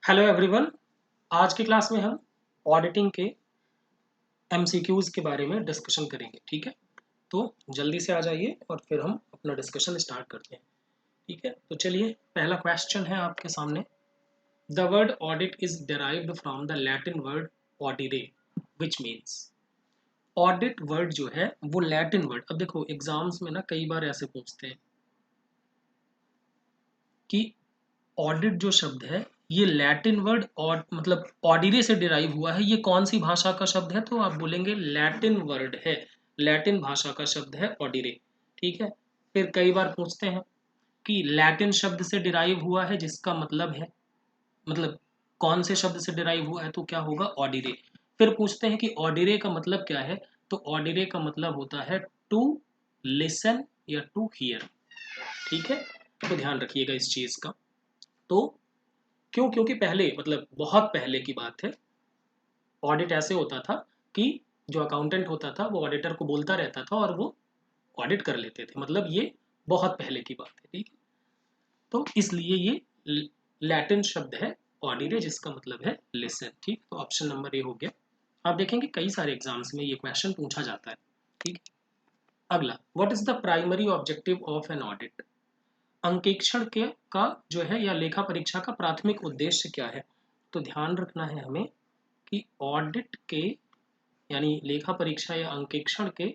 Hello everyone. आज की class में हम ऑडिटिंग के एमसीक्यूज के बारे में डिस्कशन करेंगे। ठीक है, तो जल्दी से आ जाइए और फिर हम अपना डिस्कशन स्टार्ट करते हैं। ठीक है, तो चलिए, पहला क्वेश्चन है आपके सामने। The word audit is derived from the Latin word audire which means. Audit word जो है वो लैटिन वर्ड, अब देखो एग्जाम्स में ना कई बार ऐसे पूछते हैं कि ऑडिट जो शब्द है ये लैटिन वर्ड और मतलब ऑडिरे से डिराइव हुआ है, ये कौन सी भाषा का शब्द है? तो आप बोलेंगे लैटिन वर्ड है, लैटिन भाषा का शब्द है ऑडिरे। ठीक है, फिर कई बार पूछते हैं कि लैटिन शब्द से डिराइव हुआ है, जिसका मतलब है मतलब कौन से शब्द से डिराइव हुआ है, तो क्या होगा? ऑडिरे। फिर पूछते हैं कि ऑडिरे का मतलब क्या है, तो ऑडिरे का मतलब होता है टू लिसन या टू हियर। ठीक है, तो ध्यान रखिएगा इस चीज का। तो क्यों? क्योंकि पहले मतलब बहुत पहले की बात है, ऑडिट ऐसे होता था कि जो अकाउंटेंट होता था वो ऑडिटर को बोलता रहता था और वो ऑडिट कर लेते थे। मतलब ये बहुत पहले की बात है। ठीक है, तो इसलिए ये लैटिन शब्द है ऑडिरे, जिसका मतलब है लिसन। ठीक, तो ऑप्शन नंबर ए हो गया। आप देखेंगे कई सारे एग्जाम्स में ये क्वेश्चन पूछा जाता है। ठीक, अगला, what is the primary objective of an audit. अंकेक्षण के का जो है या लेखा परीक्षा का प्राथमिक उद्देश्य क्या है? तो ध्यान रखना है हमें कि ऑडिट के यानी लेखा परीक्षा या अंकेक्षण के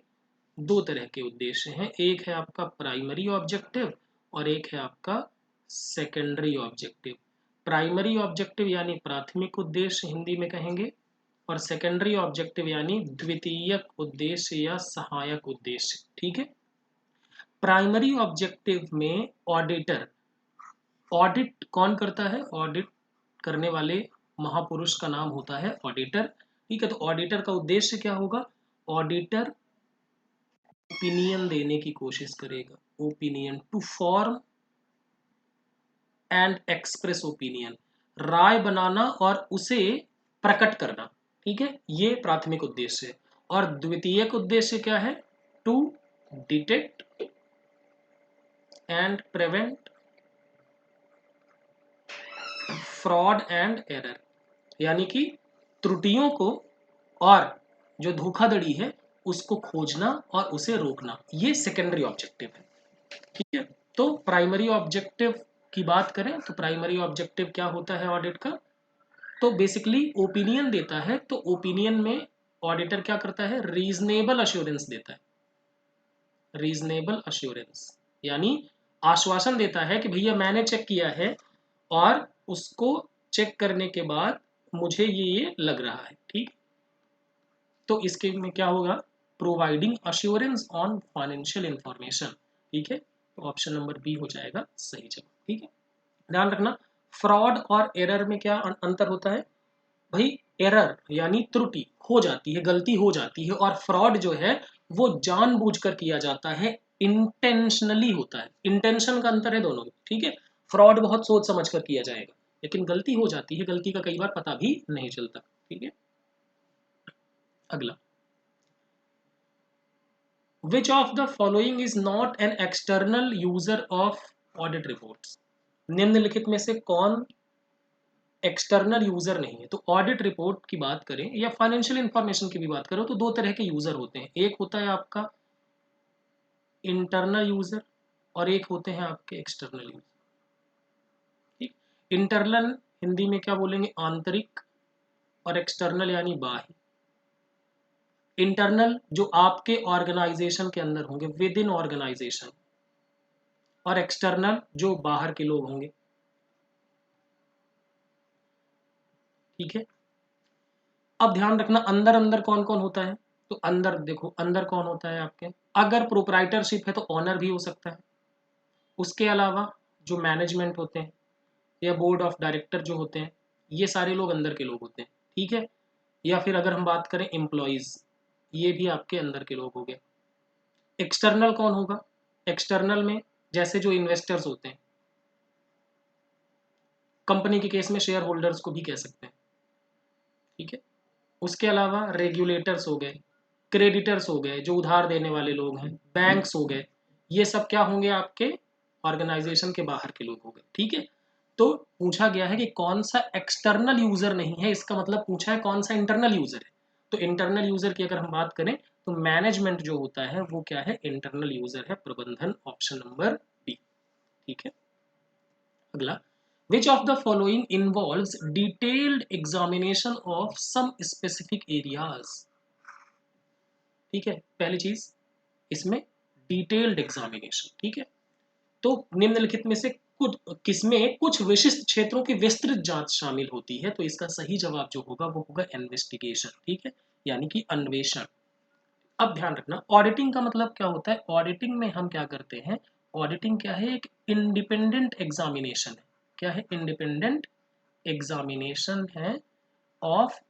दो तरह के उद्देश्य हैं। एक है आपका प्राइमरी ऑब्जेक्टिव और एक है आपका सेकेंडरी ऑब्जेक्टिव। प्राइमरी ऑब्जेक्टिव यानी प्राथमिक उद्देश्य हिंदी में कहेंगे, और सेकेंडरी ऑब्जेक्टिव यानी द्वितीयक उद्देश्य या सहायक उद्देश्य। ठीक है, प्राइमरी ऑब्जेक्टिव में ऑडिटर, ऑडिट कौन करता है? ऑडिट करने वाले महापुरुष का नाम होता है ऑडिटर। ठीक है, तो ऑडिटर का उद्देश्य क्या होगा? ऑडिटर ओपिनियन देने की कोशिश करेगा। Opinion, to form and express opinion, राय बनाना और उसे प्रकट करना। ठीक है, ये प्राथमिक उद्देश्य है। और द्वितीयक उद्देश्य क्या है? To detect and prevent fraud and error, यानी कि त्रुटियों को और जो धोखाधड़ी है उसको खोजना और उसे रोकना, ये सेकेंडरी ऑब्जेक्टिव है। ठीक है, तो प्राइमरी ऑब्जेक्टिव की बात करें तो प्राइमरी ऑब्जेक्टिव क्या होता है ऑडिट का? तो बेसिकली ओपिनियन देता है। तो ओपिनियन में ऑडिटर क्या करता है? रीजनेबल अश्योरेंस देता है। रीजनेबल अश्योरेंस यानी आश्वासन देता है कि भैया मैंने चेक किया है और उसको चेक करने के बाद मुझे ये लग रहा है। ठीक, तो इसके में क्या होगा? Providing assurance on financial information. ठीक है, तो ऑप्शन नंबर बी हो जाएगा सही जवाब। ठीक है, ध्यान रखना, फ्रॉड और एरर में क्या अंतर होता है भाई? एरर यानी त्रुटि हो जाती है, गलती हो जाती है, और फ्रॉड जो है वो जानबूझकर किया जाता है, इंटेंशनली होता है। इंटेंशन का अंतर है दोनों में। ठीक है, फ्रॉड बहुत सोच समझ कर किया जाएगा, लेकिन गलती हो जाती है, गलती का कई बार पता भी नहीं चलता। ठीक है, अगला, Which of the following is not an external user of audit reports? निम्नलिखित में से कौन एक्सटर्नल यूजर नहीं है? तो ऑडिट रिपोर्ट की बात करें या फाइनेंशियल इंफॉर्मेशन की भी बात करो तो दो तरह के यूजर होते हैं। एक होता है आपका इंटरनल यूजर और एक होते हैं आपके एक्सटर्नल यूजर। ठीक, इंटरनल हिंदी में क्या बोलेंगे? आंतरिक, और एक्सटर्नल यानी बाह्य। इंटरनल जो आपके ऑर्गेनाइजेशन के अंदर होंगे, विद इन ऑर्गेनाइजेशन, और एक्सटर्नल जो बाहर के लोग होंगे। ठीक है, अब ध्यान रखना अंदर अंदर कौन कौन होता है। तो अंदर देखो, अंदर कौन होता है आपके? अगर प्रोप्राइटरशिप है तो ऑनर भी हो सकता है। उसके अलावा जो मैनेजमेंट होते हैं या बोर्ड ऑफ डायरेक्टर जो होते हैं, ये सारे लोग अंदर के लोग होते हैं। ठीक है, या फिर अगर हम बात करें एम्प्लॉयज, ये भी आपके अंदर के लोग हो गए। एक्सटर्नल कौन होगा? एक्सटर्नल में जैसे जो इन्वेस्टर्स होते हैं, कंपनी के केस में शेयर होल्डर्स को भी कह सकते हैं। ठीक है, उसके अलावा रेगुलेटर्स हो गए, क्रेडिटर्स हो गए जो उधार देने वाले लोग हैं, बैंक्स हो गए, ये सब क्या होंगे? आपके ऑर्गेनाइजेशन के बाहर के लोग हो गए। ठीक है, तो पूछा गया है कि कौन सा एक्सटर्नल यूजर नहीं है, इसका मतलब पूछा है कौन सा इंटरनल यूजर है। तो इंटरनल यूजर की अगर हम बात करें तो मैनेजमेंट जो होता है वो क्या है, इंटरनल यूजर है, प्रबंधन, ऑप्शन नंबर बी। ठीक है, अगला, which of the following involves detailed examination of some specific areas. ठीक है, पहली चीज इसमें डिटेल्ड एग्जामिनेशन। ठीक है, तो निम्नलिखित में से कुछ किसमें कुछ विशिष्ट क्षेत्रों की विस्तृत जांच शामिल होती है, तो इसका सही जवाब जो होगा वो होगा इन्वेस्टिगेशन। ठीक है, यानी कि अन्वेषण। अब ध्यान रखना, ऑडिटिंग का मतलब क्या होता है, ऑडिटिंग में हम क्या करते हैं, ऑडिटिंग क्या है, एक इंडिपेंडेंट एग्जामिनेशन है। क्या है, इंडिपेंडेंट एग्जामिनेशन है of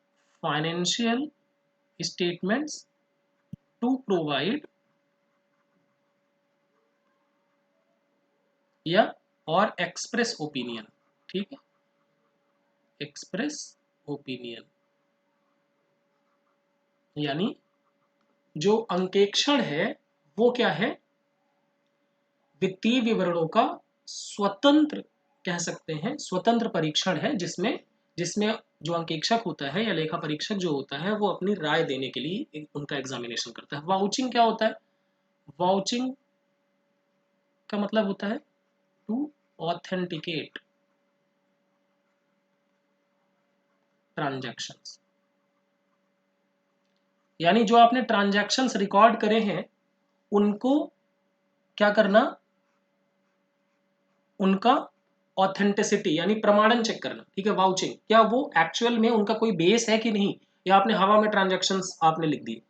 financial statements to provide या और एक्सप्रेस ओपिनियन। ठीक है, एक्सप्रेस ओपिनियन, यानी जो अंकेक्षण है वो क्या है, वित्तीय विवरणों का स्वतंत्र, कह सकते हैं स्वतंत्र परीक्षण है, जिसमें जिसमें जो अंकेक्षक होता है या लेखा परीक्षक जो होता है वो अपनी राय देने के लिए उनका एग्जामिनेशन करता है। वाउचिंग क्या होता है, वाउचिंग का मतलब होता है टू ऑथेंटिकेट ट्रांजैक्शंस, यानी जो आपने ट्रांजैक्शंस रिकॉर्ड करे हैं उनको क्या करना, उनका ऑथेंटिसिटी यानी प्रमाणन चेक करना। ठीक है, वाउचिंग, क्या वो एक्चुअल में उनका कोई बेस है कि नहीं, या आपने हवा में ट्रांजैक्शंस आपने लिख दिए।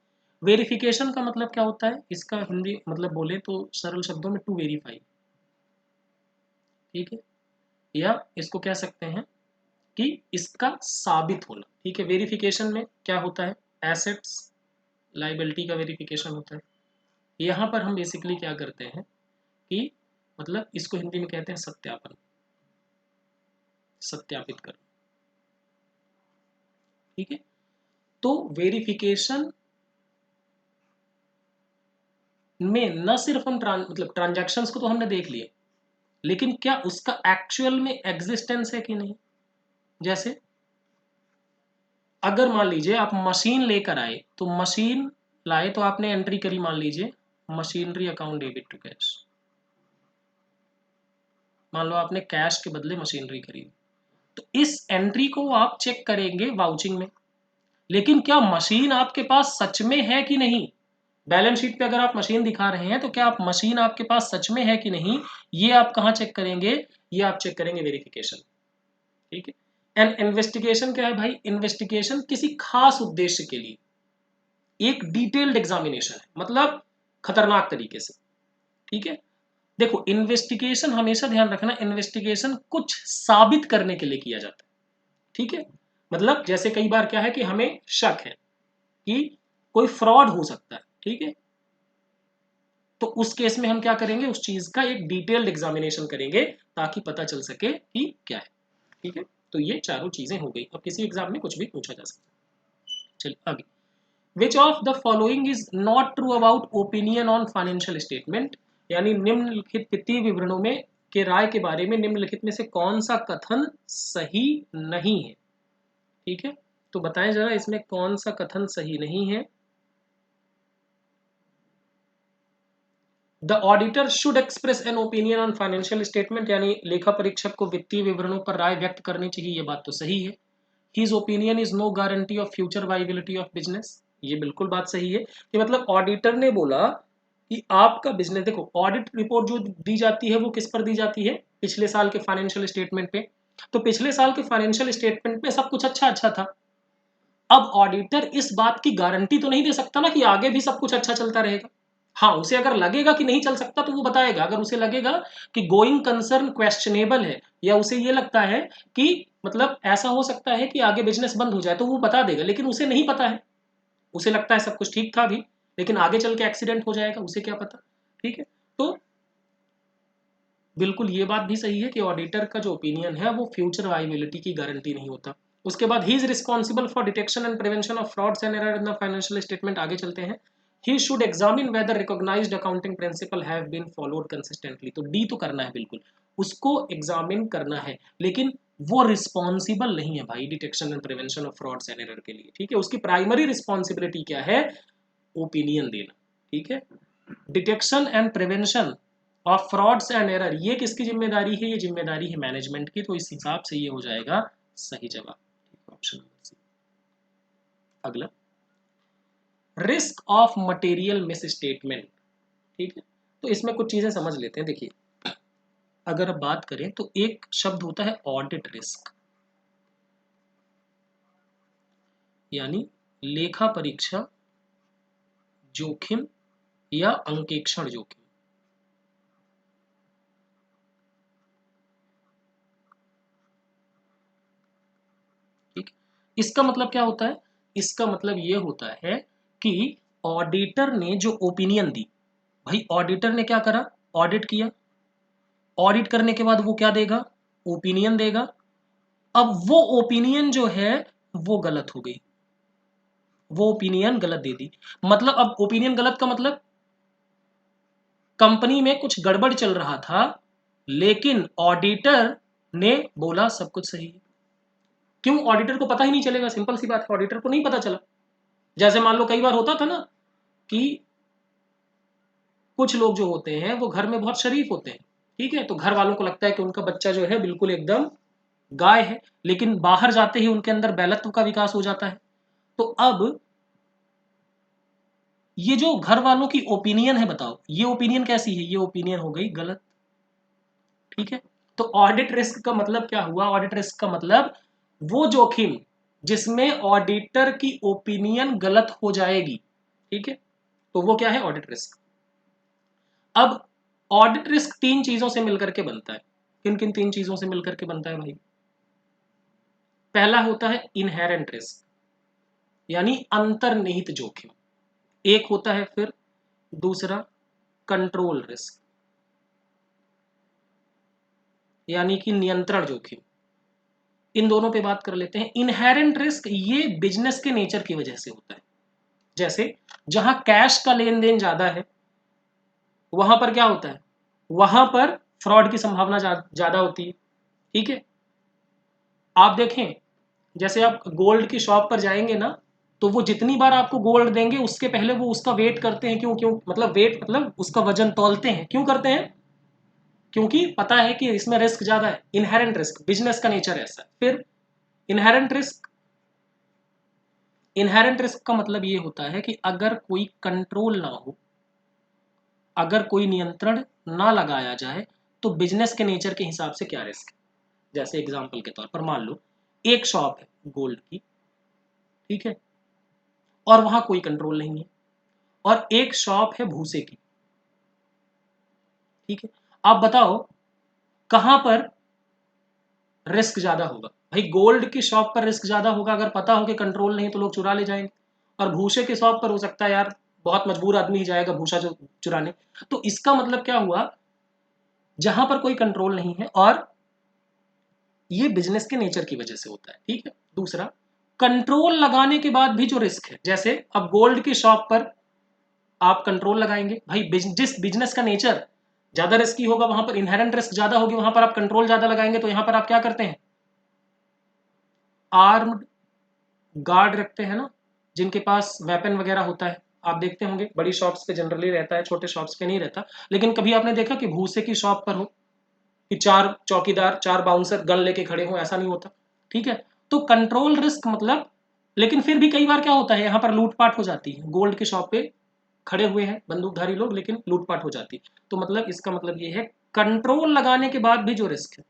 वेरिफिकेशन का मतलब क्या होता है, इसका हिंदी मतलब बोले तो सरल शब्दों में टू वेरीफाई। ठीक है, या इसको कह सकते हैं कि इसका साबित होना। ठीक है, वेरिफिकेशन में क्या होता है, एसेट्स लाइबिलिटी का वेरिफिकेशन होता है। यहाँ पर हम बेसिकली क्या करते हैं कि मतलब इसको हिंदी में कहते हैं सत्यापन, सत्यापित कर। ठीक है, तो वेरिफिकेशन में न सिर्फ हम मतलब ट्रांजैक्शंस को तो हमने देख लिया, लेकिन क्या उसका एक्चुअल में एग्जिस्टेंस है कि नहीं। जैसे अगर मान लीजिए आप मशीन लेकर आए, तो मशीन लाए तो आपने एंट्री करी, मान लीजिए machinery account debit to cash, मान लो आपने कैश के बदले मशीनरी खरीदी, तो इस एंट्री को आप चेक करेंगे वाउचिंग में। लेकिन क्या मशीन आपके पास सच में है कि नहीं, बैलेंस शीट पे अगर आप मशीन दिखा रहे हैं तो क्या आप मशीन आपके पास सच में है कि नहीं, ये आप कहां चेक करेंगे, ये आप चेक करेंगे वेरिफिकेशन। ठीक है, एंड इन्वेस्टिगेशन क्या है भाई, इन्वेस्टिगेशन किसी खास उद्देश्य के लिए एक डिटेल्ड एग्जामिनेशन है, मतलब खतरनाक तरीके से। ठीक है, देखो इन्वेस्टिगेशन हमेशा ध्यान रखना, इन्वेस्टिगेशन कुछ साबित करने के लिए किया जाता है। ठीक है, मतलब जैसे कई बार क्या है कि हमें शक है कि कोई फ्रॉड हो सकता है। ठीक है, तो उस केस में हम क्या करेंगे, उस चीज का एक डिटेल्ड एग्जामिनेशन करेंगे ताकि पता चल सके कि क्या है। ठीक है, तो ये चारों चीजें हो गई। अब किसी एग्जाम में कुछ भी पूछा जा सकता है। चलिए आगे, विच of the following is not true about opinion on financial statement, यानी निम्नलिखित वित्तीय विवरणों में के राय के बारे में निम्नलिखित में से कौन सा कथन सही नहीं है। ठीक है, तो बताएं जरा इसमें कौन सा कथन सही नहीं है। The auditor should express an opinion on financial statement, यानी लेखा परीक्षक को वित्तीय विवरणों पर राय व्यक्त करनी चाहिए, ये बात तो सही है। His opinion is no guarantee of future viability of business, ये बिल्कुल बात सही है कि मतलब ऑडिटर ने बोला कि आपका बिजनेस, देखो ऑडिट रिपोर्ट जो दी जाती है वो किस पर दी जाती है, पिछले साल के फाइनेंशियल स्टेटमेंट पे। तो पिछले साल के फाइनेंशियल स्टेटमेंट में सब कुछ अच्छा अच्छा था। अब ऑडिटर इस बात की गारंटी तो नहीं दे सकता ना कि आगे भी सब कुछ अच्छा चलता रहेगा। हाँ, उसे अगर लगेगा कि नहीं चल सकता तो वो बताएगा, अगर उसे लगेगा कि गोइंग कंसर्न क्वेश्चनेबल है, या उसे ये लगता है कि मतलब ऐसा हो सकता है कि आगे बिजनेस बंद हो जाए, तो वो बता देगा। लेकिन उसे नहीं पता है, उसे लगता है सब कुछ ठीक था अभी, लेकिन आगे चल के एक्सीडेंट हो जाएगा, उसे क्या पता। ठीक है, तो बिल्कुल ये बात भी सही है कि ऑडिटर का जो ओपिनियन है वो फ्यूचर वाइबिलिटी की गारंटी नहीं होता। उसके बाद he is responsible for detection and prevention of frauds and error in the financial statement, आगे चलते हैं। He should examine whether recognized accounting principle have been followed consistently, तो डी तो करना है बिल्कुल, उसको एग्जामिन करना है। लेकिन वो रिस्पॉन्सिबल नहीं है भाई detection and prevention of frauds and error के लिए, ठीक है। उसकी प्राइमरी रिस्पॉन्सिबिलिटी क्या है, ओपिनियन देना, ठीक है। Detection and prevention of frauds and error ये किसकी जिम्मेदारी है, ये जिम्मेदारी है मैनेजमेंट की, तो इस हिसाब से ये हो जाएगा सही जवाब, ऑप्शन नंबर सी। अगला, risk of material misstatement, ठीक है। तो इसमें कुछ चीजें समझ लेते हैं। देखिए, अगर अब बात करें तो एक शब्द होता है ऑडिट रिस्क, यानी लेखा परीक्षा जोखिम या अंकेक्षण जोखिम, ठीक। इसका मतलब क्या होता है, इसका मतलब ये होता है कि ऑडिटर ने जो ओपिनियन दी, भाई ऑडिटर ने क्या करा, ऑडिट किया, ऑडिट करने के बाद वो क्या देगा, ओपिनियन देगा। अब वो ओपिनियन जो है वो गलत हो गई, वो ओपिनियन गलत दे दी। मतलब अब ओपिनियन गलत का मतलब कंपनी में कुछ गड़बड़ चल रहा था, लेकिन ऑडिटर ने बोला सब कुछ सही है। क्यों, ऑडिटर को पता ही नहीं चलेगा, सिंपल सी बात है, ऑडिटर को नहीं पता चला। जैसे मान लो कई बार होता था ना कि कुछ लोग जो होते हैं वो घर में बहुत शरीफ होते हैं, ठीक है, तो घर वालों को लगता है कि उनका बच्चा जो है बिल्कुल एकदम गाय है, लेकिन बाहर जाते ही उनके अंदर बैलत्व का विकास हो जाता है। तो अब ये जो घर वालों की ओपिनियन है, बताओ ये ओपिनियन कैसी है, ये ओपिनियन हो गई गलत, ठीक है। तो ऑडिट रिस्क का मतलब क्या हुआ, ऑडिट रिस्क का मतलब वो जोखिम जिसमें ऑडिटर की ओपिनियन गलत हो जाएगी, ठीक है, तो वो क्या है, ऑडिट रिस्क। अब ऑडिट रिस्क तीन चीजों से मिलकर के बनता है, किन किन तीन चीजों से मिलकर के बनता है भाई। पहला होता है इनहेरेंट रिस्क, यानी अंतर्निहित जोखिम, एक होता है फिर दूसरा कंट्रोल रिस्क, यानी कि नियंत्रण जोखिम। इन दोनों पे बात कर लेते हैं। इनहेरेंट रिस्क ये बिजनेस के नेचर की वजह से होता है, जैसे जहां कैश का लेन देन ज्यादा है वहां पर क्या होता है, वहां पर फ्रॉड की संभावना ज्यादा होती है, ठीक है। आप देखें, जैसे आप गोल्ड की शॉप पर जाएंगे ना, तो वो जितनी बार आपको गोल्ड देंगे उसके पहले वो उसका वेट करते हैं, क्यों क्यों मतलब वेट मतलब उसका वजन तौलते हैं, क्यों करते हैं, क्योंकि पता है कि इसमें रिस्क ज्यादा है, इनहेरेंट रिस्क, बिजनेस का नेचर ऐसा है। फिर इनहेरेंट रिस्क, इनहेरेंट रिस्क का मतलब ये होता है कि अगर कोई कंट्रोल ना हो, अगर कोई नियंत्रण ना लगाया जाए, तो बिजनेस के नेचर के हिसाब से क्या रिस्क है। जैसे एग्जांपल के तौर पर मान लो एक शॉप है गोल्ड की, ठीक है, और वहां कोई कंट्रोल नहीं है, और एक शॉप है भूसे की, ठीक है। आप बताओ कहां पर रिस्क ज्यादा होगा, भाई गोल्ड की शॉप पर रिस्क ज्यादा होगा, अगर पता हो कि कंट्रोल नहीं तो लोग चुरा ले जाएंगे, और भूसे की शॉप पर हो सकता है यार बहुत मजबूर आदमी ही जाएगा भूसा जो चुराने। तो इसका मतलब क्या हुआ, जहां पर कोई कंट्रोल नहीं है, और ये बिजनेस के नेचर की वजह से होता है, ठीक है। दूसरा, कंट्रोल लगाने के बाद भी जो रिस्क है, जैसे अब गोल्ड की शॉप पर आप कंट्रोल लगाएंगे, भाई जिस बिजनेस का नेचर ज्यादा रिस्की होगा वहां पर इनहेरेंट रिस्क ज्यादा होगी, वहां पर आप कंट्रोल ज्यादा लगाएंगे, तो यहां पर आप क्या करते हैं, आर्म्ड गार्ड रखते हैं ना, जिनके पास वेपन वगैरह होता है। आप देखते होंगे बड़ी शॉप्स पे जनरली रहता है, छोटे शॉप्स पे नहीं रहता। लेकिन कभी आपने देखा कि भूसे की शॉप पर हो कि चार चौकीदार, चार बाउंसर गन लेके खड़े हो, ऐसा नहीं होता, ठीक है। तो कंट्रोल रिस्क मतलब, लेकिन फिर भी कई बार क्या होता है, यहाँ पर लूटपाट हो जाती है, गोल्ड के शॉप पे खड़े हुए हैं बंदूकधारी लोग, लेकिन लूटपाट हो जाती है। तो मतलब इसका मतलब ये है, कंट्रोल लगाने के बाद भी जो रिस्क है,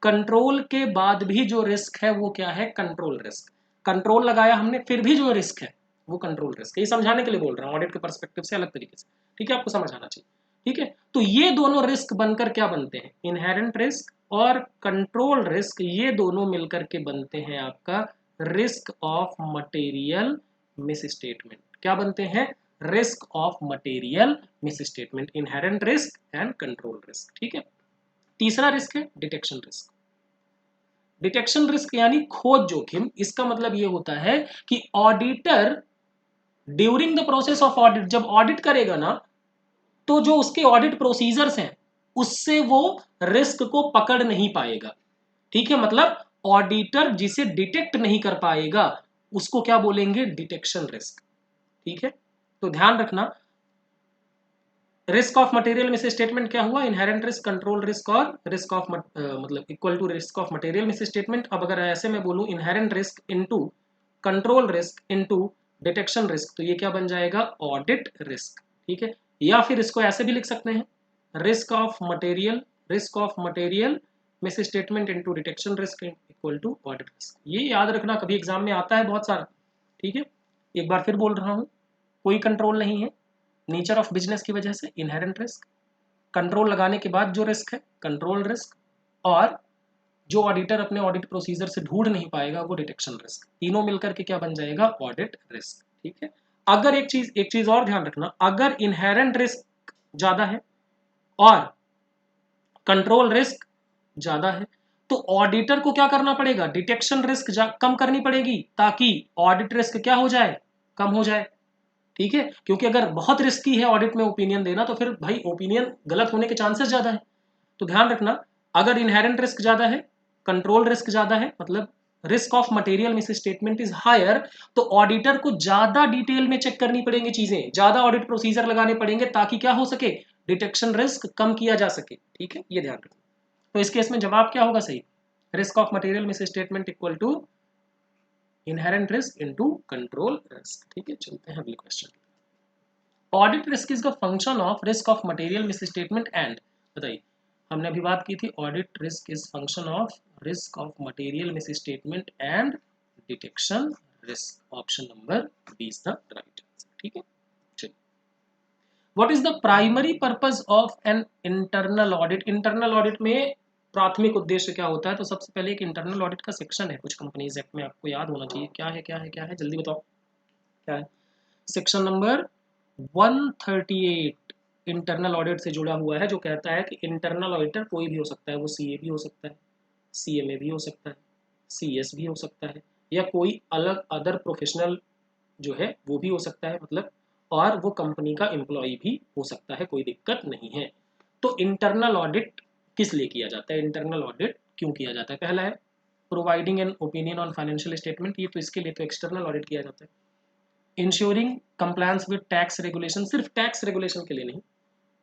कंट्रोल के बाद भी जो रिस्क है वो क्या है, कंट्रोल रिस्क। कंट्रोल लगाया हमने फिर भी जो रिस्क है वो कंट्रोल रिस्क है। ये समझाने के लिए बोल रहा हूँ, ऑडिट के पर्सपेक्टिव से अलग तरीके से, ठीक है, आपको समझ आना चाहिए, ठीक है। तो ये दोनों रिस्क बनकर क्या बनते हैं, इनहेरेंट रिस्क और कंट्रोल रिस्क, ये दोनों मिलकर के बनते हैं आपका risk of material misstatement. क्या बनते हैं, risk of material miss statement, inherent risk and control risk, ठीक है। तीसरा रिस्क है डिटेक्शन रिस्क। डिटेक्शन रिस्क यानी खोज जोखिम। इसका मतलब ये होता है कि auditor during the process of audit, जब ऑडिट करेगा ना, तो जो उसके ऑडिट प्रोसीजर्स हैं उससे वो रिस्क को पकड़ नहीं पाएगा, ठीक है, मतलब ऑडिटर जिसे डिटेक्ट नहीं कर पाएगा उसको क्या बोलेंगे, डिटेक्शन रिस्क। ठीक है, तो ध्यान रखना, risk of material misstatement क्या हुआ, इनहेरेंट रिस्क, कंट्रोल रिस्क और रिस्क ऑफ मतलब equal to risk of material misstatement. अब अगर ऐसे मैं बोलूं inherent risk into control risk into detection risk, तो ये क्या बन जाएगा, ऑडिट रिस्क। ठीक है, या फिर इसको ऐसे भी लिख सकते हैं, risk of material misstatement into detection risk equal to audit risk. ये याद रखना, कभी एग्जाम में आता है बहुत सारा। ठीक है, एक बार फिर बोल रहा हूं, कोई कंट्रोल नहीं है, नेचर ऑफ बिजनेस की वजह से इनहेरेंट रिस्क, कंट्रोल लगाने के बाद जो रिस्क है कंट्रोल रिस्क, और जो ऑडिटर अपने ऑडिट प्रोसीजर से ढूंढ नहीं पाएगा वो डिटेक्शन रिस्क। तीनों मिलकर के क्या बन जाएगा, ऑडिट रिस्क। ठीक है, अगर एक चीज और ध्यान रखना, अगर इनहेरेंट रिस्क ज्यादा है और कंट्रोल रिस्क ज्यादा है तो ऑडिटर को क्या करना पड़ेगा, डिटेक्शन रिस्क कम करनी पड़ेगी ताकि ऑडिट रिस्क क्या हो जाए, कम हो जाए। ठीक है, क्योंकि अगर बहुत रिस्की है ऑडिट में ओपिनियन देना तो फिर भाई ओपिनियन गलत होने के चांसेस ज्यादा है। तो ध्यान रखना, अगर इनहेरेंट रिस्क ज्यादा है, कंट्रोल रिस्क ज्यादा है, मतलब risk of material misstatement is higher, तो ऑडिटर को ज्यादा डिटेल में चेक करनी पड़ेंगी चीजें, ज्यादा ऑडिट प्रोसीजर लगाने पड़ेंगे ताकि क्या हो सके, डिटेक्शन रिस्क कम किया जा सके। ठीक है, ये ध्यान रखना। तो इस केस में जवाब क्या होगा सही, risk of material misstatement equal to inherent risk into control risk. ठीक है, चलते हैं अगले question. Audit risk is the function of risk of material misstatement and, बताइए, हमने अभी बात की थी audit risk is function of risk of material misstatement and detection risk. Option number B is the right answer. ठीक है, चलिए, what is the primary purpose of an internal audit. Internal audit में प्राथमिक उद्देश्य क्या होता है, तो सबसे पहले एक इंटरनल ऑडिट का सेक्शन है कुछ कंपनीज एक्ट में, आपको याद होना चाहिए क्या है, क्या है, क्या है, जल्दी बताओ क्या है। सेक्शन नंबर 138 इंटरनल ऑडिट से जुड़ा हुआ है, जो कहता है कि इंटरनल ऑडिटर कोई भी हो सकता है, वो सीए भी हो सकता है, सीएमए भी हो सकता है, सीएस भी हो सकता है, या कोई अलग अदर प्रोफेशनल जो है वो भी हो सकता है, मतलब, और वो कंपनी का एम्प्लॉय भी हो सकता है, कोई दिक्कत नहीं है। तो इंटरनल ऑडिट किस लिए किया जाता है, इंटरनल ऑडिट क्यों किया जाता है, पहला है providing N opinion on financial statement, ये तो इसके लिए तो एक्सटर्नल ऑडिट किया जाता है। Ensuring compliance with tax regulation, सिर्फ टैक्स रेगुलेशन के लिए नहीं,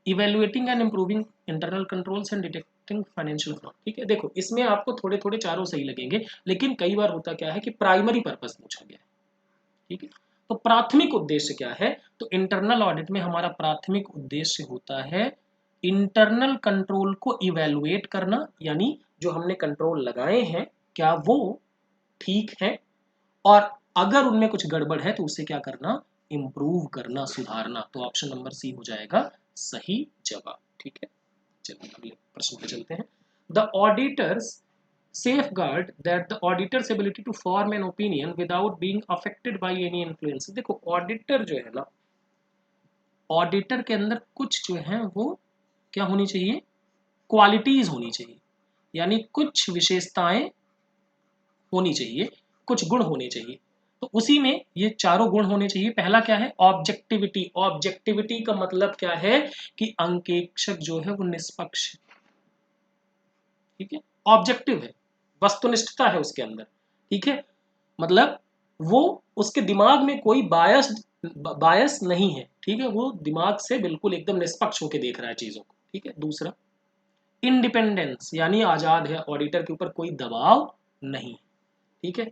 evaluating and improving internal controls and detecting financial fraud. ठीक है, देखो इसमें आपको थोड़े थोड़े चारों सही लगेंगे, लेकिन कई बार होता क्या है कि प्राइमरी पर्पस पूछा गया है। ठीक है, तो प्राथमिक उद्देश्य क्या है, तो इंटरनल ऑडिट में हमारा प्राथमिक उद्देश्य होता है इंटरनल कंट्रोल को इवेलुएट करना, यानी जो हमने कंट्रोल लगाए हैं क्या वो ठीक है, और अगर उनमें कुछ गड़बड़ है तो उसे क्या करना, इंप्रूव करना, सुधारना। तो ऑप्शन नंबर सी हो जाएगा सही जवाब। ठीक है, चलिए अगले प्रश्न पे चलते हैं। The auditors safeguard that the auditor's ability to form an opinion without being affected by any influence। देखो ऑडिटर जो है ना, ऑडिटर के अंदर कुछ जो है वो क्या होनी चाहिए, क्वालिटीज होनी चाहिए, यानी कुछ विशेषताएं होनी चाहिए, कुछ गुण होने चाहिए। तो उसी में ये चारों गुण होने चाहिए। पहला क्या है, ऑब्जेक्टिविटी। ऑब्जेक्टिविटी का मतलब क्या है कि अंकेक्षक जो है वो निष्पक्ष, ठीक है, ऑब्जेक्टिव है, वस्तुनिष्ठता है उसके अंदर। ठीक है, मतलब वो उसके दिमाग में कोई बायस नहीं है। ठीक है, वो दिमाग से बिल्कुल एकदम निष्पक्ष होकर देख रहा है चीजों को। ठीक है, दूसरा इंडिपेंडेंस, यानी आजाद है, ऑडिटर के ऊपर कोई दबाव नहीं। ठीक है,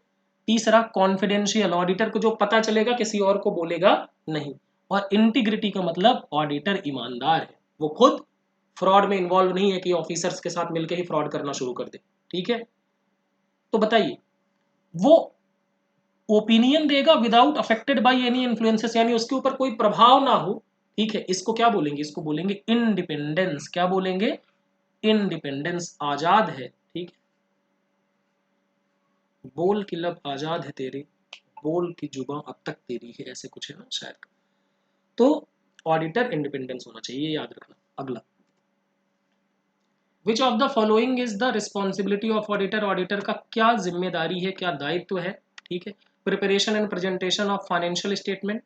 तीसरा कॉन्फिडेंशियल, ऑडिटर को जो पता चलेगा किसी और को बोलेगा नहीं। और इंटीग्रिटी का मतलब ऑडिटर ईमानदार है, वो खुद फ्रॉड में इन्वॉल्व नहीं है कि ऑफिसर्स के साथ मिलकर ही फ्रॉड करना शुरू कर दे। ठीक है, तो बताइए, वो ओपिनियन देगा without affected by any influences, यानी उसके ऊपर कोई प्रभाव ना हो। ठीक है, इसको क्या बोलेंगे, इसको बोलेंगे इंडिपेंडेंस। क्या बोलेंगे, इंडिपेंडेंस, आजाद है। ठीक है, बोल की लब आजाद है तेरी, बोल की जुबान अब तक तेरी है, ऐसे कुछ है ना शायद। तो ऑडिटर इंडिपेंडेंस होना चाहिए, याद रखना। अगला, which of the following is the responsibility of auditor, auditor का क्या जिम्मेदारी है, क्या दायित्व है। ठीक है, preparation and presentation of financial statement,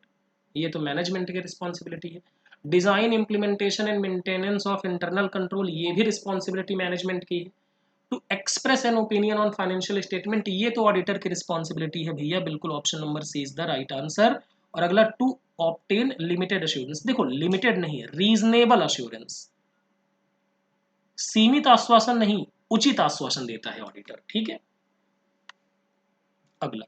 ये तो मैनेजमेंट की रिस्पॉन्सिबिलिटी है। Design, implementation and maintenance of internal control, ये भी रिस्पॉन्सिबिलिटी मैनेजमेंट की है। To express an opinion on financial statement, ये तो ऑडिटर की रिस्पॉन्सिबिलिटी है भैया, बिल्कुल option number C is the right answer. और अगला टू ऑब्टेन लिमिटेड अश्योरेंस, देखो लिमिटेड नहीं है, रीजनेबल अश्योरेंस, सीमित आश्वासन नहीं, उचित आश्वासन देता है ऑडिटर, ठीक है। अगला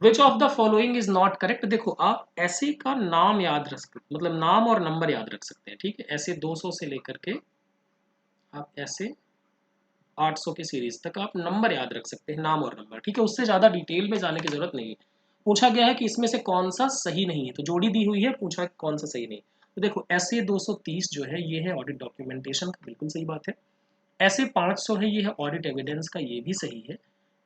which of the following is not correct, देखो आप ऐसे का नाम याद रख सकते, मतलब नाम और नंबर याद रख सकते हैं, ठीक है। ऐसे 200 से लेकर के आप ऐसे 800 की सीरीज तक आप नंबर याद रख सकते हैं, नाम और नंबर, ठीक है। उससे ज्यादा डिटेल में जाने की जरूरत नहीं है। पूछा गया है कि इसमें से कौन सा सही नहीं है, तो जोड़ी दी हुई है, पूछा कौन सा सही नहीं। तो देखो ऐसे 230 जो है ये है ऑडिट डॉक्यूमेंटेशन का, बिल्कुल सही बात है। ऐसे 500 है, ये है ऑडिट एविडेंस का, ये भी सही है।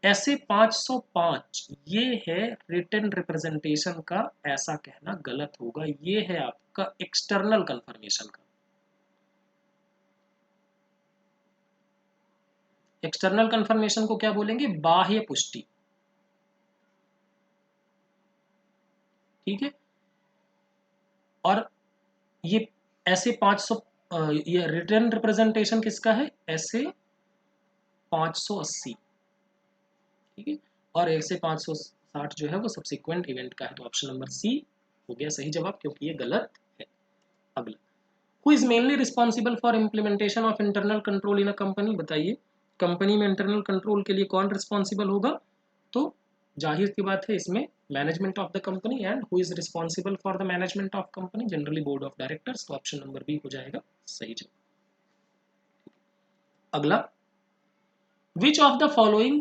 ऐसे 505 ये है रिटन रिप्रेजेंटेशन का, ऐसा कहना गलत होगा, ये है आपका एक्सटर्नल कंफर्मेशन का। एक्सटर्नल कंफर्मेशन को क्या बोलेंगे, बाह्य पुष्टि, ठीक है। और ये ऐसे 500 ये रिटर्न रिप्रेजेंटेशन किसका है, ऐसे 580, ठीक है। और ऐसे 560 जो है वो सब्सिक्वेंट इवेंट का है, तो ऑप्शन नंबर सी हो गया सही जवाब, क्योंकि ये गलत है। अगला who is mainly responsible for implementation of internal control in a company, बताइए कंपनी में इंटरनल कंट्रोल के लिए कौन रिस्पॉन्सिबल होगा। तो जाहिर सी बात है इसमें management of the company, and who is responsible for the management of company, generally board of directors, तो ऑप्शन नंबर बी हो जाएगा सही जवाब। अगला which of the following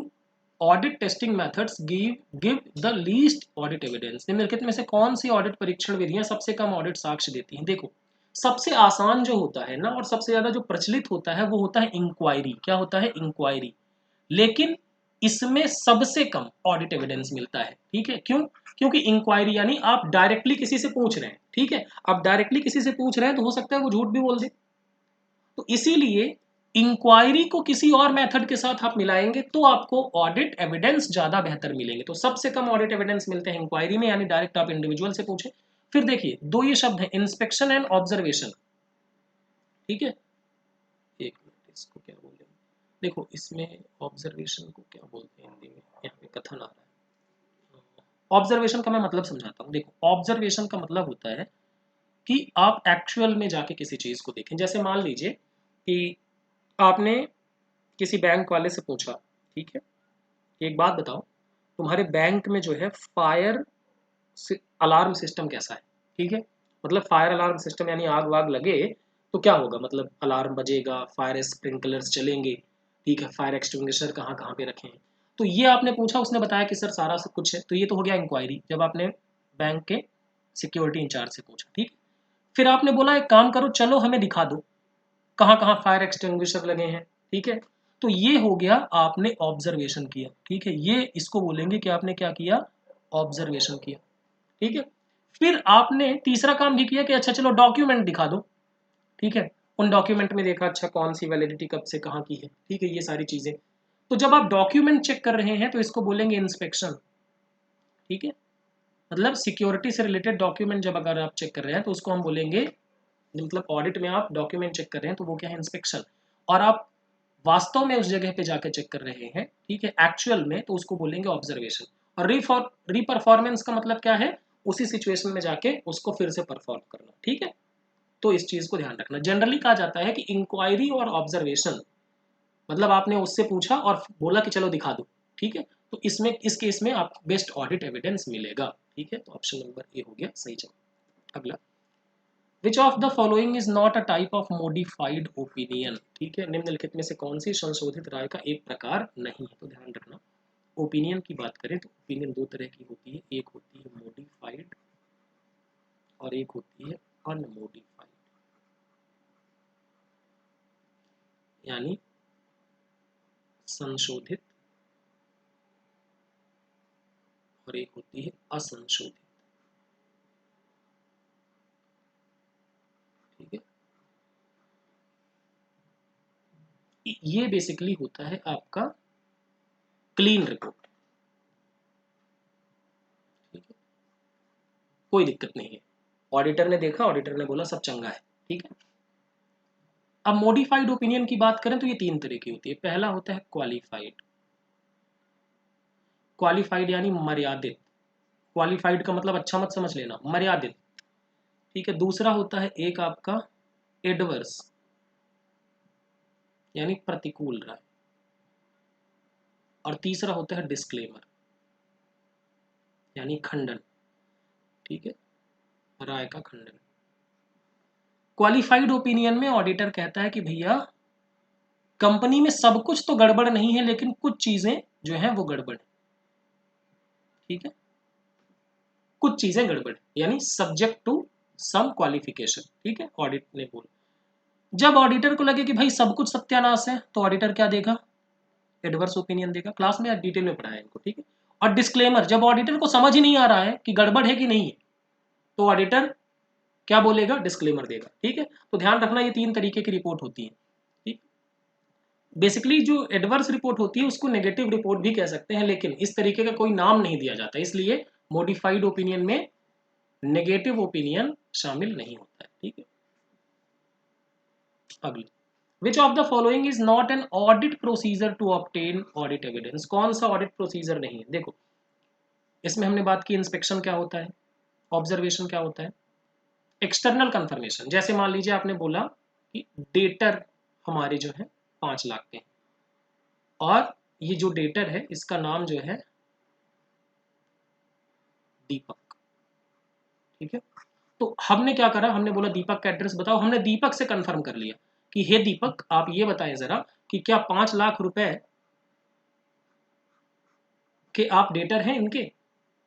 audit testing methods give the least audit evidence, निम्नलिखित में से कौन सी ऑडिट परीक्षण विधियां सबसे कम ऑडिट साक्ष्य देती हैं। देखो सबसे आसान जो होता है ना और सबसे ज्यादा जो प्रचलित होता है वो होता है इंक्वायरी, क्या होता है इंक्वायरी, लेकिन इसमें सबसे कम ऑडिट एविडेंस मिलता है, ठीक है। क्यों, क्योंकि इंक्वायरी यानी आप डायरेक्टली किसी से पूछ रहे हैं, ठीक है। आप डायरेक्टली किसी से पूछ रहे हैं तो हो सकता है वो झूठ भी बोल दे, तो इसीलिए इंक्वायरी को किसी और मेथड के साथ आप मिलाएंगे तो आपको ऑडिट एविडेंस ज्यादा बेहतर मिलेंगे। तो सबसे कम ऑडिट एविडेंस मिलते हैं इंक्वायरी में, यानी डायरेक्ट आप इंडिविजुअल से पूछे। फिर देखिए दो ये शब्द है इंस्पेक्शन एंड ऑब्जर्वेशन, ठीक है। एक मिनट इसको क्या बोलेंगे, देखो इसमें ऑब्जर्वेशन को क्या बोलते हैं हिंदी में, यहाँ पे कथन आ रहा है। ऑब्जर्वेशन का मैं मतलब समझाता हूँ, देखो ऑब्जर्वेशन का मतलब होता है कि आप एक्चुअल में जाके किसी चीज को देखें। जैसे मान लीजिए कि आपने किसी बैंक वाले से पूछा, ठीक है, एक बात बताओ तुम्हारे बैंक में जो है फायर अलार्म सिस्टम कैसा है, ठीक है। मतलब फायर अलार्म सिस्टम यानी आग वाग लगे तो क्या होगा, मतलब अलार्म बजेगा, फायर स्प्रिंकलर्स चलेंगे, ठीक है, फायर एक्सटिंग्विशर कहाँ कहाँ पे रखे हैं। तो ये आपने पूछा, उसने बताया कि सर सारा सब कुछ है, तो ये तो हो गया इंक्वायरी, जब आपने बैंक के सिक्योरिटी इंचार्ज से पूछा, ठीक। फिर आपने बोला एक काम करो चलो हमें दिखा दो कहाँ कहाँ फायर एक्सटिंग्विशर लगे हैं, ठीक है। तो ये हो गया आपने ऑब्जर्वेशन किया, ठीक है, ये इसको बोलेंगे कि आपने क्या किया, ऑब्जर्वेशन किया, ठीक है। फिर आपने तीसरा काम भी किया कि अच्छा चलो डॉक्यूमेंट दिखा दो, ठीक है। उन डॉक्यूमेंट में देखा अच्छा कौन सी वैलिडिटी कब से कहाँ की है, ठीक है, ये सारी चीजें। तो जब आप डॉक्यूमेंट चेक कर रहे हैं तो इसको बोलेंगे इंस्पेक्शन, ठीक है। मतलब सिक्योरिटी से रिलेटेड डॉक्यूमेंट जब अगर आप चेक कर रहे हैं तो उसको हम बोलेंगे, मतलब ऑडिट में आप डॉक्यूमेंट चेक कर रहे हैं तो वो क्या है इंस्पेक्शन। और आप वास्तव में उस जगह पे जाके चेक कर रहे हैं, ठीक है, एक्चुअल में, तो उसको बोलेंगे ऑब्जर्वेशन। और रीपरफॉर्मेंस का मतलब क्या है, उसी सिचुएशन में जाके उसको फिर से परफॉर्म करना, ठीक है। तो इस चीज को ध्यान रखना, जनरली कहा जाता है कि इंक्वायरी और ऑब्जर्वेशन मतलब आपने उससे पूछा और बोला कि चलो दिखा दो, ठीक है, तो इसमें इस केस में आपको बेस्ट ऑडिट एविडेंस मिलेगा, ठीक है। तो ऑप्शन नंबर ए हो गया सही जवाब। अगला which of the following is not a type of modified opinion, ठीक है, निम्नलिखित में से कौन सी संशोधित राय का एक प्रकार नहीं है, तो ध्यान रखना ओपिनियन की बात करें तो ओपिनियन दो तरह की होती है, एक होती है मोडिफाइड और एक होती है अनमोडिफाइड, यानी संशोधित और एक होती है असंशोधित, ठीक है। ये बेसिकली होता है आपका क्लीन रिपोर्ट, ठीक है, कोई दिक्कत नहीं है, ऑडिटर ने देखा, ऑडिटर ने बोला सब चंगा है, ठीक है। अब मॉडिफाइड ओपिनियन की बात करें तो ये 3 तरह की होती है। पहला होता है क्वालिफाइड, क्वालिफाइड यानी मर्यादित, क्वालिफाइड का मतलब अच्छा मत समझ लेना, मर्यादित, ठीक है। दूसरा होता है एक आपका एडवर्स यानी प्रतिकूल राय, और तीसरा होता है डिस्क्लेमर यानी खंडन, ठीक है, राय का खंडन। क्वालिफाइड ओपिनियन में ऑडिटर कहता है कि भैया कंपनी में सब कुछ तो गड़बड़ नहीं है, लेकिन कुछ चीजें जो है वो गड़बड़ है, ठीक है, कुछ चीजें गड़बड़ है, यानी सब्जेक्ट टू सम क्वालिफिकेशन, ठीक है, ऑडिट ने बोला। जब ऑडिटर को लगे कि भाई सब कुछ सत्यानाश है, तो ऑडिटर क्या देगा, एडवर्स ओपिनियन देगा। क्लास में या डिटेल में पढ़ाया इनको, ठीक है। और डिस्क्लेमर, जब ऑडिटर को समझ ही नहीं आ रहा है कि गड़बड़ है कि नहीं है, तो ऑडिटर क्या बोलेगा, डिस्क्लेमर देगा, ठीक है। तो ध्यान रखना ये 3 तरीके की रिपोर्ट होती है, ठीक। बेसिकली जो एडवर्स रिपोर्ट होती है उसको नेगेटिव रिपोर्ट भी कह सकते हैं, लेकिन इस तरीके का कोई नाम नहीं दिया जाता, इसलिए मॉडिफाइड ओपिनियन में नेगेटिव ओपिनियन शामिल नहीं होता है, ठीक है। अगला, which of the following is not an audit procedure to obtain audit evidence. कौन सा ऑडिट प्रोसीजर नहीं है, देखो इसमें हमने बात की इंस्पेक्शन क्या होता है, ऑब्जर्वेशन क्या होता है, एक्सटर्नल कंफर्मेशन। जैसे मान लीजिए आपने बोला कि डेटर हमारे जो है 5 लाख के, और ये जो डेटर है इसका नाम जो है दीपक, ठीक है। तो हमने क्या करा, हमने बोला दीपक का एड्रेस बताओ, हमने दीपक से कंफर्म कर लिया कि हे दीपक आप ये बताएं जरा कि क्या 5 लाख रुपए के आप डेटर हैं इनके।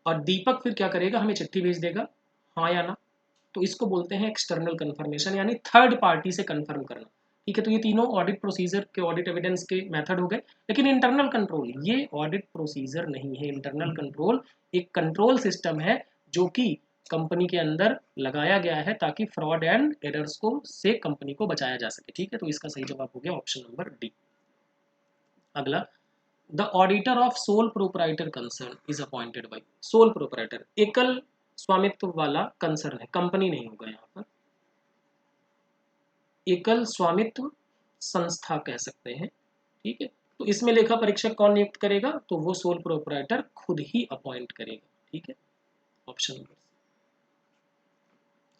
और दीपक फिर क्या करेगा, हमें चिट्ठी भेज देगा, हाँ या ना। तो इसको बोलते हैं एक्सटर्नल कंफर्मेशन, यानी थर्ड पार्टी से कंफर्म करना, ठीक है। तो ये तीनों ऑडिट प्रोसीजर के, ऑडिट एविडेंस के मेथड हो गए। लेकिन इंटरनल कंट्रोल ये ऑडिट प्रोसीजर नहीं है। इंटरनल कंट्रोल एक कंट्रोल सिस्टम है जो कि कंपनी के अंदर लगाया गया है ताकि फ्रॉड एंड एरर्स को से कंपनी को बचाया जा सके, ठीक है। तो इसका सही जवाब हो गया ऑप्शन नंबर डी। अगला, the auditor of sole proprietor concern is appointed by, sole proprietor एकल स्वामित्व वाला कंसर्न है, कंपनी नहीं होगा यहाँ पर, एकल स्वामित्व संस्था कह सकते हैं, ठीक है। तो इसमें लेखा परीक्षक कौन नियुक्त करेगा, तो वो सोल प्रोपराइटर खुद ही अपॉइंट करेगा, ठीक है, ऑप्शन नंबर।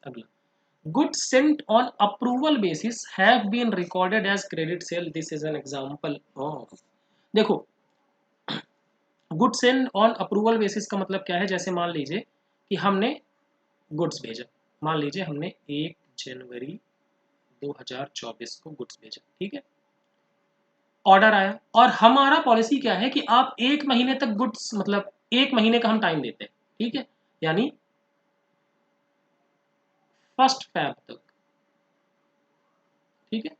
अगला, goods sent on approval basis have been recorded as credit sale, this is an example of, देखो goods send on approval basis का मतलब क्या है, जैसे मान लीजिए कि हमने गुड्स भेजा, मान लीजिए हमने 1 जनवरी 2024 को गुड्स भेजा, ठीक है, ऑर्डर आया, और हमारा पॉलिसी क्या है कि आप 1 महीने तक गुड्स, मतलब 1 महीने का हम टाइम देते हैं, ठीक है, यानी 1 फरवरी तक, ठीक है।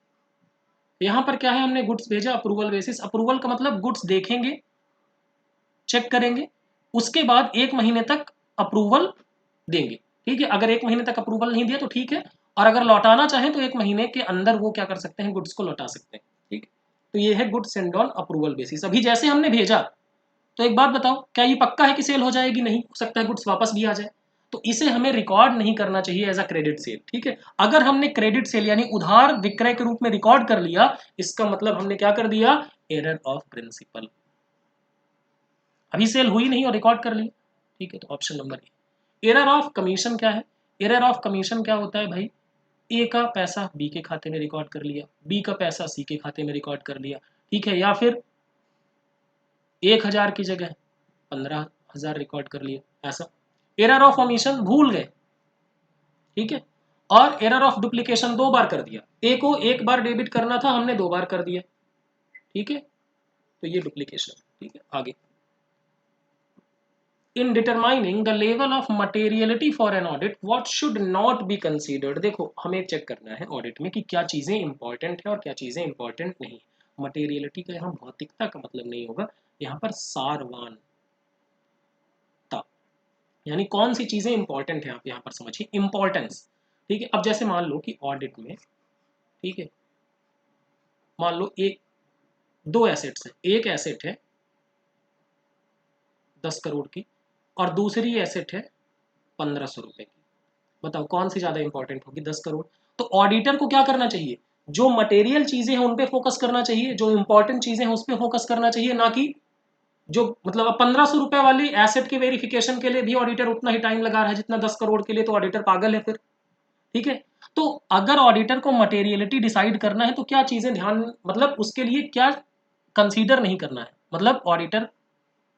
यहां पर क्या है, हमने गुड्स भेजा अप्रूवल बेसिस, अप्रूवल का मतलब गुड्स देखेंगे, चेक करेंगे, उसके बाद 1 महीने तक अप्रूवल देंगे, ठीक है। अगर 1 महीने तक अप्रूवल नहीं दिया तो ठीक है, और अगर लौटाना चाहें तो 1 महीने के अंदर वो क्या कर सकते हैं, गुड्स को लौटा सकते हैं, ठीक है। तो ये है goods send on approval basis. अभी जैसे हमने भेजा, तो एक बात बताओ, क्या ये पक्का है कि सेल हो जाएगी, नहीं हो सकता है गुड्स वापस भी आ जाए, तो इसे हमें रिकॉर्ड नहीं करना चाहिए एज अ क्रेडिट सेल, ठीक है। अगर हमने क्रेडिट सेल यानी उधार विक्रय के रूप में रिकॉर्ड कर लिया, इसका मतलब हमने क्या कर दिया, एरर ऑफ प्रिंसिपल, अभी सेल हुई नहीं और रिकॉर्ड कर ली, ठीक है। तो option number A. Error of commission क्या है, एरर ऑफ कमीशन क्या होता है भाई, ए का पैसा बी के खाते में रिकॉर्ड कर लिया, बी का पैसा सी के खाते में रिकॉर्ड कर लिया, ठीक है, या फिर 1,000 की जगह 15,000 रिकॉर्ड कर लिया, ऐसा। एरर ऑफ ओमिशन भूल गए, ठीक है, और एरर ऑफ डुप्लीकेशन 2 बार कर दिया, ए को 1 बार डेबिट करना था, हमने 2 बार कर दिया, ठीक है। तो ये डुप्लीकेशन, ठीक है। आगे, in determining the level of materiality for an audit what should not be considered, देखो हमें चेक करना है ऑडिट में कि क्या चीजें इंपॉर्टेंट है और क्या चीजें इंपॉर्टेंट नहीं। मटेरियलिटी का यहाँ भौतिकता का मतलब नहीं होगा, यहाँ पर सारवानता, यानी कौन सी चीजें इंपॉर्टेंट है, आप यहाँ पर समझिए इंपॉर्टेंस, ठीक है। अब जैसे मान लो कि ऑडिट में, ठीक है, मान लो एक 2 एसेट्स है, एक एसेट है 10 करोड़ की और दूसरी एसेट है 1,500 रुपए की, बताओ कौन सी ज्यादा इंपॉर्टेंट होगी, 10 करोड़। तो ऑडिटर को क्या करना चाहिए, जो मटेरियल चीजें हैं उन पे फोकस करना चाहिए, जो इंपॉर्टेंट चीजें हैं उस पे फोकस करना चाहिए, ना कि जो मतलब 1500 रुपए वाली एसेट के वेरिफिकेशन के लिए भी ऑडिटर उतना ही टाइम लगा रहा है जितना 10 करोड़ के लिए, तो ऑडिटर पागल है फिर। ठीक है, तो अगर ऑडिटर को मटेरियलिटी डिसाइड करना है तो क्या चीजें ध्यान, मतलब उसके लिए क्या कंसीडर नहीं करना है, मतलब ऑडिटर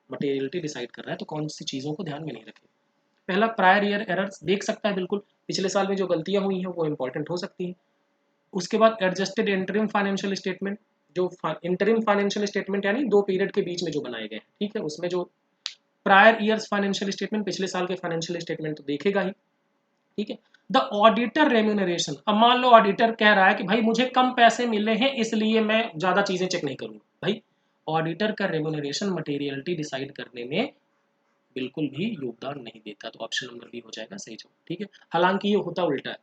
मटेरियलिटी डिसाइड कर रहा है तो कौन सी चीजों को ध्यान में नहीं रखे। पहला, प्रायर ईयर एरर्स देख सकता है, बिल्कुल पिछले साल में जो गलतियां हुई हैं वो इंपॉर्टेंट हो सकती हैं। उसके बाद एडजस्टेड इंटरिम फाइनेंशियल स्टेटमेंट, जो इंटरिम फाइनेंशियल स्टेटमेंट यानी 2 पीरियड के बीच में जो बनाए गए हैं, ठीक है, उसमें जो प्रायर ईयर्स फाइनेंशियल स्टेटमेंट, पिछले साल के फाइनेंशियल स्टेटमेंट तो देखेगा ही। ठीक है, द ऑडिटर रेम्यूनरेशन, अब मान लो ऑडिटर कह रहा है कि भाई मुझे कम पैसे मिले हैं इसलिए मैं ज्यादा चीजें चेक नहीं करूंगा, भाई ऑडिटर का रेम्यूनरेशन मटेरियलिटी डिसाइड करने में बिल्कुल भी योगदान नहीं देता, तो ऑप्शन नंबर बी हो जाएगा सही जवाब। ठीक है, हालांकि ये होता उल्टा है,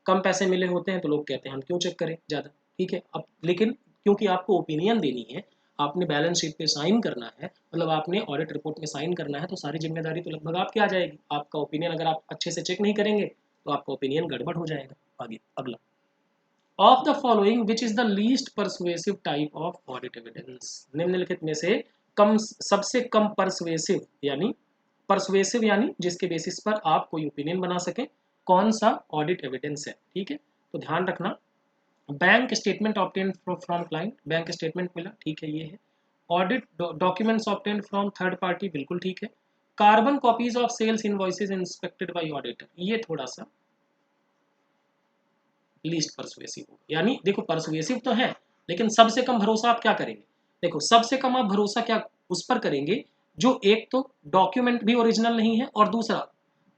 कम पैसे मिले होते हैं तो लोग कहते हैं हम क्यों चेक करें ज़्यादा। ठीक है, अब लेकिन क्योंकि आपको ओपिनियन देनी है, आपने बैलेंस शीट पे साइन करना है, मतलब आपने ऑडिट रिपोर्ट में साइन करना है, तो सारी जिम्मेदारी तो लगभग आपकी आ जाएगी। आपका ओपिनियन अगर आप अच्छे से चेक नहीं करेंगे तो आपका ओपिनियन गड़बड़ हो जाएगा। आगे अगला, of the following which is the least persuasive type of audit evidence, निम्नलिखित में से कम, सबसे कम परसुएसिव यानी जिसके बेसिस पर आप कोई ओपिनियन बना सके, कौन सा ऑडिट एविडेंस है। ठीक है, तो ध्यान रखना, bank statement obtain from client, bank statement मिला, ठीक है ये है। Audit documents obtain from third party, बिल्कुल ठीक है। Carbon copies of sales invoices inspected by auditor, ये थोड़ा सा लीस्ट परसुएसिव हो, यानी देखो परसुएसिव तो है लेकिन सबसे कम भरोसा आप क्या करेंगे, देखो सबसे कम आप भरोसा क्या उस पर करेंगे जो एक तो डॉक्यूमेंट भी ओरिजिनल नहीं है, और दूसरा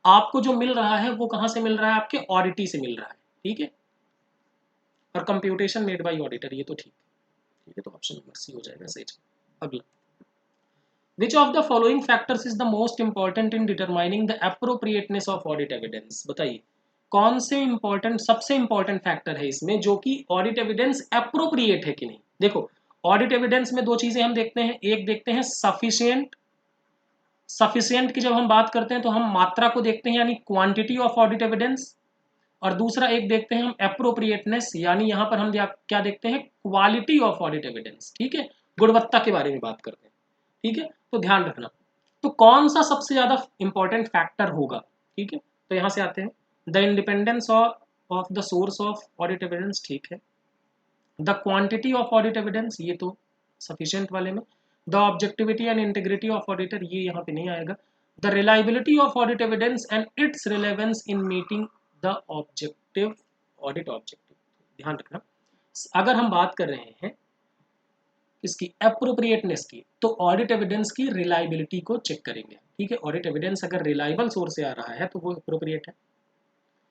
आपको जो मिल रहा है वो कहां से मिल रहा है, आपके ऑडिटी से मिल रहा है। ठीक है, और कंप्यूटेशन मेड बाय ऑडिटर, ये तो ठीक है। ठीक है, तो ऑप्शन नंबर सी हो जाएगा सही। अगला, which of the following factors is the most important in determining the appropriateness of audit evidence, बताइए कौन से इंपॉर्टेंट, सबसे इंपॉर्टेंट फैक्टर है इसमें जो कि ऑडिट एविडेंस एप्रोप्रिएट है कि नहीं। देखो ऑडिट एविडेंस में दो चीजें हम देखते हैं, एक देखते हैं सफिशिएंट, सफिशिएंट की जब हम बात करते हैं तो हम मात्रा को देखते हैं यानी क्वांटिटी ऑफ ऑडिट एविडेंस, और दूसरा एक देखते हैं हम एप्रोप्रिएटनेस, यानी यहां पर हम क्या देखते हैं, क्वालिटी ऑफ ऑडिट एविडेंस। ठीक है, गुणवत्ता के बारे में बात करते हैं। ठीक है, तो ध्यान रखना, तो कौन सा सबसे ज्यादा इंपॉर्टेंट फैक्टर होगा। ठीक है, तो यहां से आते हैं, the independence of the source of audit evidence, ठीक है। The quantity of audit evidence, ये तो सफिशिएंट वाले में। The objectivity and integrity of auditor, ये यहाँ पे नहीं आएगा। The reliability of audit evidence and it's relevance in meeting the objective, audit objective, ध्यान रखना। अगर हम बात कर रहे हैं इसकी अप्रोप्रिएटनेस की, तो ऑडिट एविडेंस की रिलायबिलिटी को चेक करेंगे। ठीक है, ऑडिट एविडेंस अगर रिलायबल सोर्स से आ रहा है तो वो अप्रोप्रिएट है,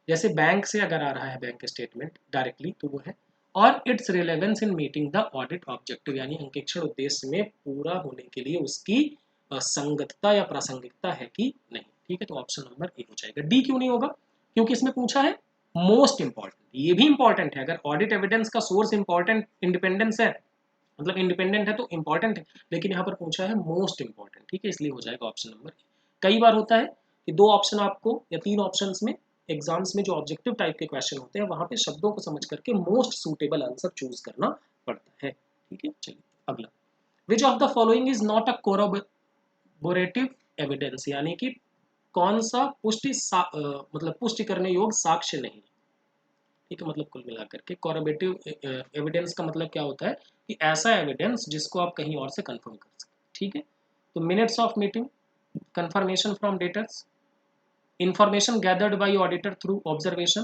जैसे बैंक से अगर आ रहा है बैंक स्टेटमेंट डायरेक्टली तो वो है। और it's relevance in meeting the audit objective, यानी अंकेक्षण उद्देश्य में पूरा होने के लिए उसकी संगतता या प्रासंगिकता है कि नहीं। ठीक है, तो ऑप्शन नंबर ए हो जाएगा। डी क्यों नहीं होगा, क्योंकि इसमें पूछा है मोस्ट इंपॉर्टेंट, ये भी इंपॉर्टेंट है, अगर ऑडिट एविडेंस का सोर्स इंपॉर्टेंट इंडिपेंडेंस है, मतलब इंडिपेंडेंट है तो इंपॉर्टेंट है, लेकिन यहाँ पर पूछा है मोस्ट इंपॉर्टेंट। ठीक है, इसलिए हो जाएगा ऑप्शन नंबर। कई बार होता है कि दो ऑप्शन आपको या तीन ऑप्शन में एग्जाम्स में जो ऑब्जेक्टिव टाइप के क्वेश्चन होते हैं वहां पे शब्दों को समझ करके मोस्ट सूटेबल आंसर चूज करना पड़ता है। ठीक है, चलिए अगला, which of the following is not a corroborative evidence, यानी कि कौन सा मतलब पुष्टि करने योग्य साक्ष्य नहीं। ठीक है, मतलब कुल मिलाकर के कोरोबोरेटिव एविडेंस का मतलब क्या होता है कि ऐसा एविडेंस जिसको आप कहीं और से कंफर्म कर सकते। ठीक है, तो minutes of meeting, confirmation from debtors, information gathered by auditor through observation,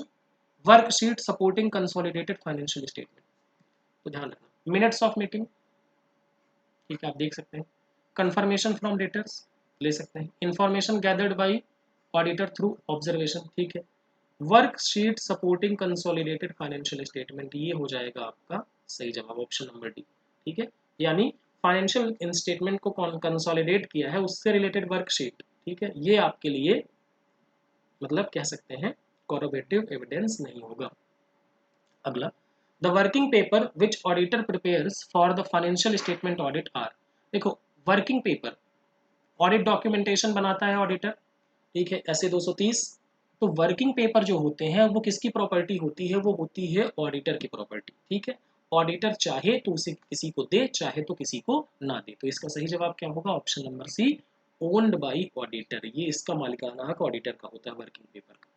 worksheet supporting consolidated financial statement। तो ध्यान रखना, मिनट्स ऑफ मीटिंग, ठीक है आप देख सकते हैं, कंफर्मेशन फ्रॉम डेटर्स ले सकते हैं, information gathered bye auditor through observation, ठीक है, worksheet supporting consolidated financial statement, ये हो जाएगा आपका सही जवाब ऑप्शन नंबर डी। ठीक है, यानी फाइनेंशियल स्टेटमेंट को कंसोलिडेट किया है उससे रिलेटेड वर्कशीट। ठीक है, ये आपके लिए मतलब कह सकते हैं कोरोबेटिव एविडेंस नहीं होगा। अगला, the working paper which auditor prepares for the financial statement audit are, देखो वर्किंग पेपर ऑडिट डॉक्यूमेंटेशन बनाता है ऑडिटर, ठीक है, ऐसे 230, तो वर्किंग पेपर जो होते हैं वो किसकी प्रॉपर्टी होती है, वो होती है ऑडिटर की प्रॉपर्टी, ठीक है। ऑडिटर चाहे तो उसे किसी को दे, चाहे तो किसी को ना दे। तो इसका सही जवाब क्या होगा, option number C, owned by auditor. ये इसका मालिकाना हक ऑडिटर का होता है वर्किंग पेपर का।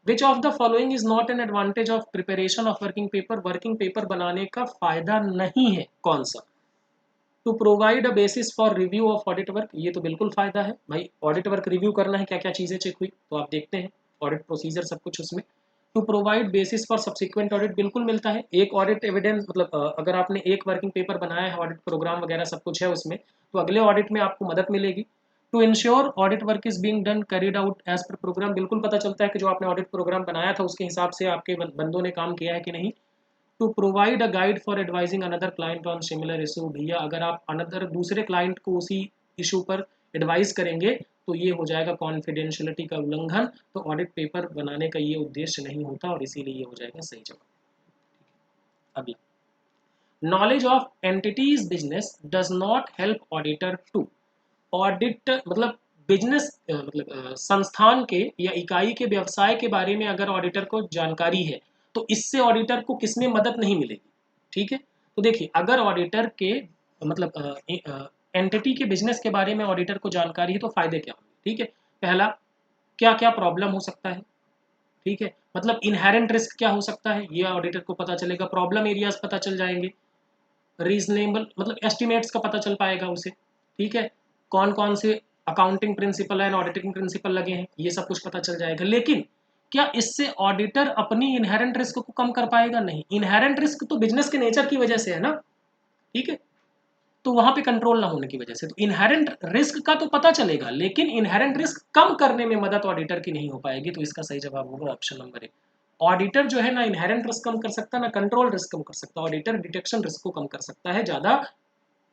Which of the following is not an advantage of preparation of working paper, working paper बनाने का फायदा नहीं है कौन सा। To provide a basis for review of audit work, ये तो बिल्कुल फायदा है भाई, ऑडिट वर्क रिव्यू करना है, क्या क्या चीजें चेक हुई तो आप देखते हैं, ऑडिट प्रोसीजर सब कुछ उसमें। To provide basis for subsequent audit, बिल्कुल मिलता है, एक ऑडिट एविडेंस, मतलब अगर आपने एक वर्किंग पेपर बनाया है, ऑडिट प्रोग्राम वगैरह सब कुछ है उसमें, तो अगले ऑडिट में आपको मदद मिलेगी। To ensure audit work is being done carried out as per program, बिल्कुल पता चलता है कि जो आपने ऑडिट प्रोग्राम बनाया था उसके हिसाब से आपके बंदों ने काम किया है कि नहीं। To provide a guide for advising another client on similar issue, भैया अगर आप अनदर दूसरे क्लाइंट को उसी इशू पर एडवाइस करेंगे तो ये हो जाएगा कॉन्फिडेंशियलिटी का उल्लंघन, तो ऑडिट पेपर बनाने का ये उद्देश्य नहीं होता और इसीलिए ये हो जाएगा सही जवाब। अगला, knowledge of entities business does not help auditor to, audit मतलब बिजनेस मतलब संस्थान के या इकाई के व्यवसाय के बारे में अगर ऑडिटर को जानकारी है तो इससे ऑडिटर को किसमें मदद नहीं मिलेगी, ठीक है। तो देखिए अगर ऑडिटर के मतलब एंटिटी के बिजनेस के बारे में ऑडिटर को जानकारी है तो फायदे क्या होंगे, ठीक है। पहला, क्या क्या प्रॉब्लम हो सकता है, ठीक है, मतलब इनहेरेंट रिस्क क्या हो सकता है ये ऑडिटर को पता चलेगा, प्रॉब्लम एरियाज पता चल जाएंगे, रीजनेबल मतलब एस्टिमेट्स का पता चल पाएगा उसे, ठीक है, कौन कौन से accounting principle and auditing principle लगे हैं ये सब कुछ पता चल जाएगा। लेकिन क्या इससे ऑडिटर अपनी इनहेरेंट रिस्क को कम कर पाएगा, नहीं, इनहेरेंट रिस्क तो बिजनेस के नेचर की वजह से है ना, ठीक है, तो वहां पे कंट्रोल ना होने की वजह से, तो इनहेरेंट रिस्क का तो पता चलेगा लेकिन इनहेरेंट रिस्क कम करने में मदद ऑडिटर की नहीं हो पाएगी, तो इसका सही जवाब होगा ऑप्शन नंबर ए। ऑडिटर जो है ना इनहेरेंट रिस्क कम कर सकता ना कंट्रोल रिस्क कम कर सकता, ऑडिटर डिटेक्शन रिस्क को कम कर सकता है ज्यादा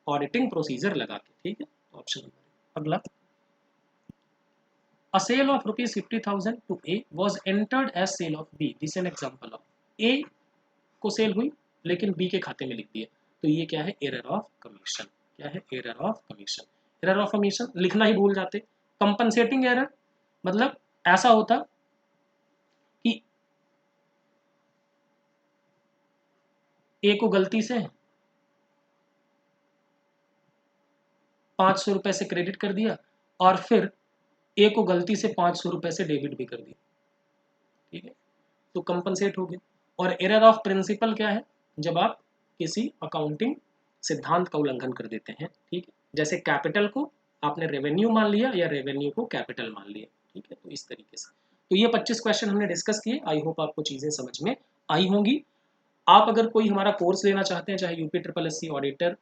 ऑडिटिंग प्रोसीजर लगा के, ठीक है, ऑप्शन नंबर। अगला, a sale of rupees 50,000 to A was entered as sale of B, this an example of, A को सेल हुई लेकिन B के खाते में लिख दिया, तो ये क्या है, एरर ऑफ कमीशन, क्या है, error of commission. Error of commission लिखना ही भूल जाते, कंपनसेटिंग एरर मतलब ऐसा होता कि A को गलती से 500 रुपए से क्रेडिट कर दिया और फिर ए को गलती से 500 रुपए से डेबिट भी कर दिया, ठीक है, तो कंपनसेट हो गया। और एरर ऑफ प्रिंसिपल क्या है, जब आप किसी अकाउंटिंग सिद्धांत का उल्लंघन कर देते हैं, ठीक है, जैसे कैपिटल को आपने रेवेन्यू मान लिया या रेवेन्यू को कैपिटल मान लिया, ठीक है, तो इस तरीके से। तो ये 25 क्वेश्चन हमने डिस्कस किए, आई होप आपको चीजें समझ में आई होंगी। आप अगर कोई हमारा कोर्स लेना चाहते हैं, चाहे UP triple S C auditor,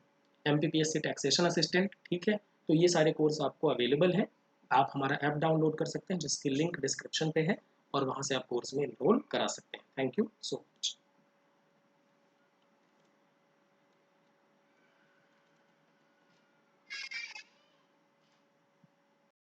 MPPSC taxation assistant, ठीक है, तो ये सारे कोर्स आपको अवेलेबल हैं। आप हमारा ऐप डाउनलोड कर सकते हैं जिसकी लिंक डिस्क्रिप्शन पे है और वहाँ से आप कोर्स में एनरोल करा सकते हैं। Thank you so much.